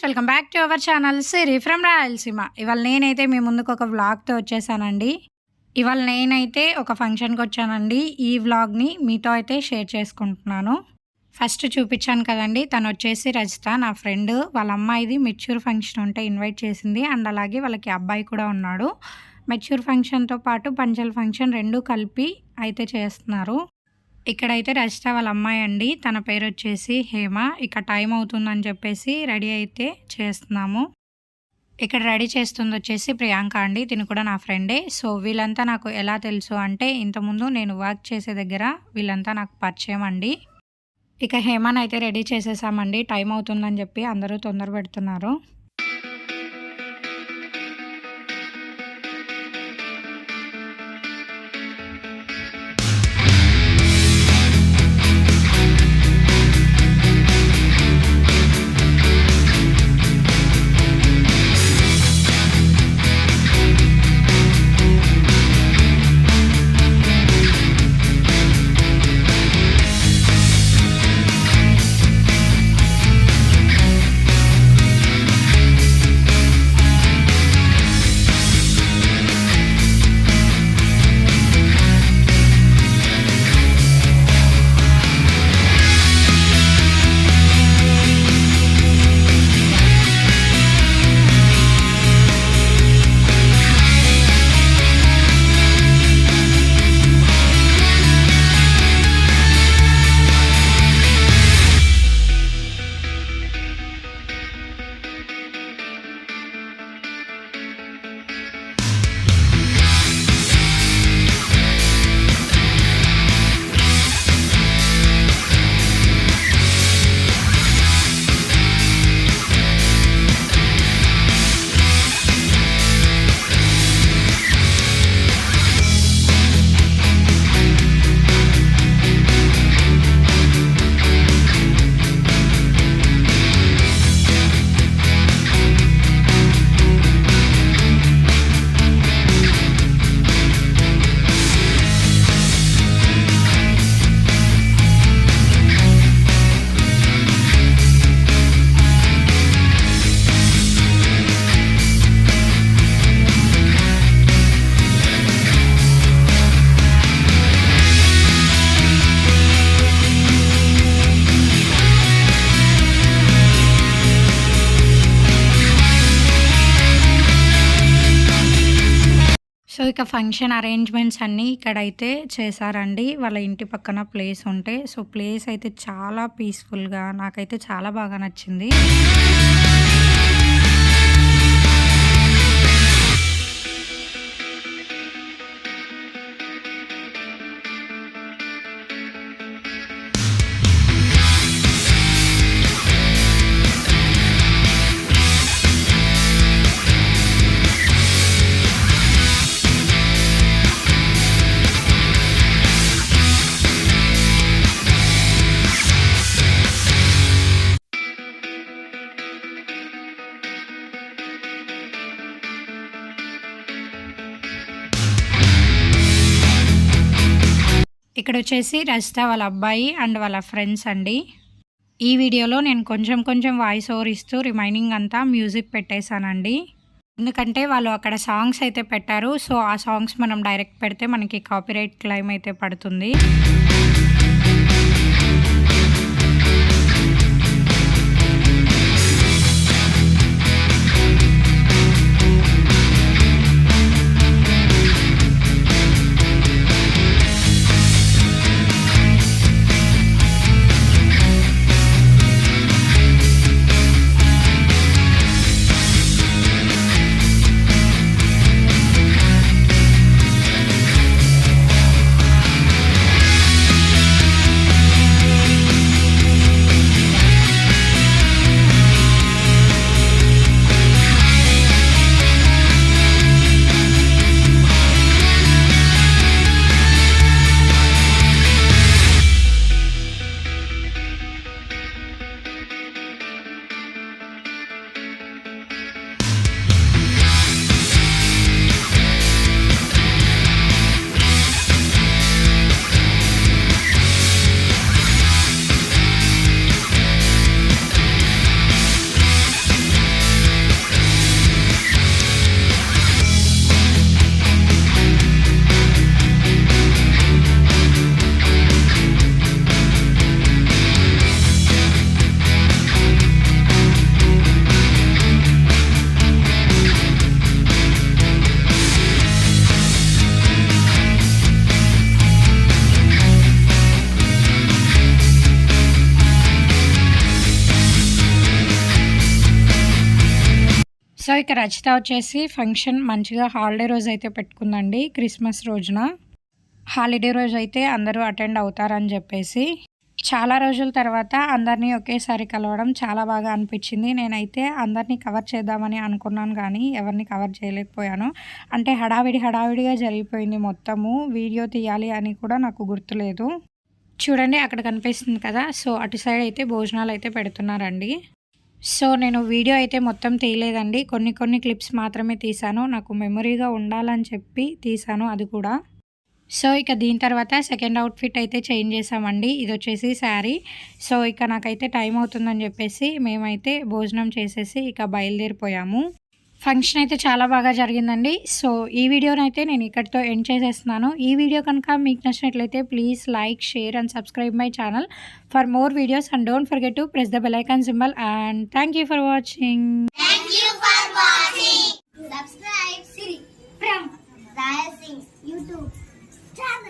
Welcome back to our channel Siri from Rayalaseema. ఇవాళ నేనైతే మీ ముందుకు ఒక వ్లాగ్తో వచ్చేసానండి. ఇవాళ నేనైతే ఒక ఫంక్షన్కి వచ్చానండి. ఈ వ్లాగ్ని మీతో అయితే షేర్ చేసుకుంటున్నాను. ఫస్ట్ చూపించాను కదండి, తను వచ్చేసి రజిత, నా ఫ్రెండ్. వాళ్ళ అమ్మాయిది మెచ్యూర్ ఫంక్షన్ ఉంటే ఇన్వైట్ చేసింది. అండ్ అలాగే వాళ్ళకి అబ్బాయి కూడా ఉన్నాడు. మెచ్యూర్ ఫంక్షన్తో పాటు పంచల్ ఫంక్షన్ రెండు కలిపి అయితే చేస్తున్నారు. ఇక్కడైతే రజిత వాళ్ళ అమ్మాయి అండి, తన పేరు వచ్చేసి హేమ. ఇక టైం అవుతుందని చెప్పేసి రెడీ అయితే చేస్తున్నాము. ఇక్కడ రెడీ చేస్తుంది వచ్చేసి ప్రియాంక అండి, తిను కూడా నా ఫ్రెండే. సో వీళ్ళంతా నాకు ఎలా తెలుసు అంటే, ఇంతకుముందు నేను వర్క్ చేసే దగ్గర వీళ్ళంతా నాకు పరిచయం అండి. ఇక హేమని అయితే రెడీ చేసేసామండి, టైం అవుతుందని చెప్పి అందరూ తొందర పెడుతున్నారు. సో ఇక ఫంక్షన్ అరేంజ్మెంట్స్ అన్నీ ఇక్కడైతే చేశారండి. వాళ్ళ ఇంటి పక్కన ప్లేస్ ఉంటే, సో ప్లేస్ అయితే చాలా పీస్ఫుల్గా, నాకైతే చాలా బాగా నచ్చింది. ఇక్కడ వచ్చేసి రజిత వాళ్ళ అబ్బాయి అండ్ వాళ్ళ ఫ్రెండ్స్ అండి. ఈ వీడియోలో నేను కొంచెం వాయిస్ ఓవర్ ఇస్తూ రిమైనింగ్ అంతా మ్యూజిక్ పెట్టేశానండి. ఎందుకంటే వాళ్ళు అక్కడ సాంగ్స్ అయితే పెట్టారు. సో ఆ సాంగ్స్ మనం డైరెక్ట్ పెడితే మనకి కాపీరైట్ క్లెయిమ్ అయితే పడుతుంది. సో ఇక రచిత వచ్చేసి ఫంక్షన్ మంచిగా హాలిడే రోజు అయితే పెట్టుకుందండి. క్రిస్మస్ రోజున హాలిడే రోజు అయితే అందరూ అటెండ్ అవుతారని చెప్పేసి చాలా రోజుల తర్వాత అందరినీ ఒకేసారి కలవడం చాలా బాగా అనిపించింది. నేనైతే అందరినీ కవర్ చేద్దామని అనుకున్నాను కానీ ఎవరిని కవర్ చేయలేకపోయాను. అంటే హడావిడిగా జరిగిపోయింది మొత్తము. వీడియో తీయాలి అని కూడా నాకు గుర్తులేదు. చూడండి అక్కడ కనిపిస్తుంది కదా, సో అటు సైడ్ అయితే భోజనాలు అయితే పెడుతున్నారండి. సో నేను వీడియో అయితే మొత్తం తీయలేదండి, కొన్ని క్లిప్స్ మాత్రమే తీసాను. నాకు మెమొరీగా ఉండాలని చెప్పి తీసాను అది కూడా. సో ఇక దీని తర్వాత సెకండ్ అవుట్ఫిట్ అయితే చేంజ్ చేసామండి. ఇది వచ్చేసి శారీ. సో ఇక నాకైతే టైం అవుతుందని చెప్పేసి మేమైతే భోజనం చేసేసి ఇక బయలుదేరిపోయాము. ఫంక్షన్ అయితే చాలా బాగా జరిగిందండి. సో ఈ వీడియోనైతే నేను ఇక్కడితో ఎండ్ చేసేస్తున్నాను. ఈ వీడియో కనుక మీకు నచ్చినట్లయితే please like, share and subscribe my channel for more videos and don't forget to press the bell icon symbol and thank you for watching. Thank you for watching. Subscribe Siri from Rayal Singh YouTube channel.